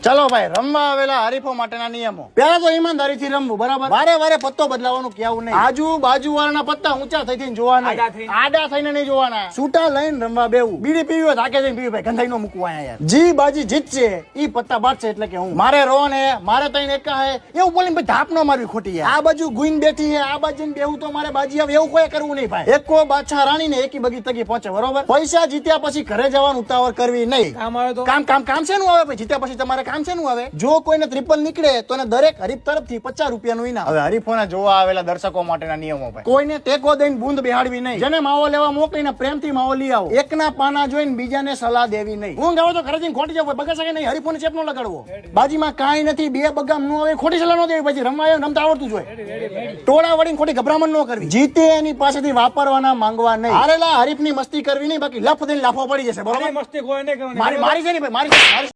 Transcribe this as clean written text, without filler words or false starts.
ચલો ભાઈ, રમવા આવેલા હરીફો માટેના નિયમો. પહેલા તો ઈમાનદારીથી રમવું, બરાબર? વારે વારે પત્તો બદલાવાનું કેવું નહીં. આજુબાજુ વાળાના પત્તા ઊંચા થઈને જોવાના, આડા થઈને નહીં જોવાના. છૂટા લઈને રમવા બેવું. બીડી પીવી હોય થાકે જઈને પીવી, ભાઈ ગંધાઈ નો મૂકવા યાર. જી બાજી જીતશે ઈ પત્તા બાટશે, એટલે કે હું મારે રોન હે, મારે તઈને એકા હે એવું બોલીને ભાઈ ધાપ ન મારવી ખોટી યાર. આ બાજુ ગુઈન બેઠી હે, આ બાજુ બેહું તો મારે બાજી આવે એવું કોઈ કરવું નહીં ભાઈ. એકો બાદશાહ રાણી ને એકી બગી તગી પહોંચે, બરોબર? પૈસા જીત્યા પછી ઘરે જવાનું ઉતાવળ કરવી નહીં. કામ શેનું આવે ભાઈ? જીત્યા પછી તમારે કામ શેનું આવે? જો કોઈને ટ્રિપલ નીકળે તો એને દરેક હરીફ તરફથી 50 રૂપિયાનું ઇનામ. હવે હરીફોને જોવા આવેલા દર્શકો માટેના નિયમો ભાઈ. કોઈને ટેકો દઈને બૂંદ બેહાડવી નહીં. જેને માવો લેવા મોકલીને પ્રેમથી માવો લઈ આવો. એકના પાના જોઈને બીજાને સલાહ દેવી નહીં. ઊંઘ આવે તો ઘરે જઈને ખોટી જાવ, બગા શકે નહીં. હરીફોને ચેપ ન લગાડવો. બાજીમાં કાંઈ નથી, બે બગામ ન આવે, ખોટી સલાહ ન દેવી. પછી રમવા રમતા આવડતું જોઈએ. ટોળા વળીને ખોટી ગભરામણ ન કરવી. જીતે એની પાસેથી વાપરવાના માંગવા નહીં. હારેલા હરીફની મસ્તી કરવી નહીં, બાકી લફ દઈને લાફો પડી જશે, બરોબર? મસ્તી કોઈ નહીં કરવાની. મારી છે ને ભાઈ, મારી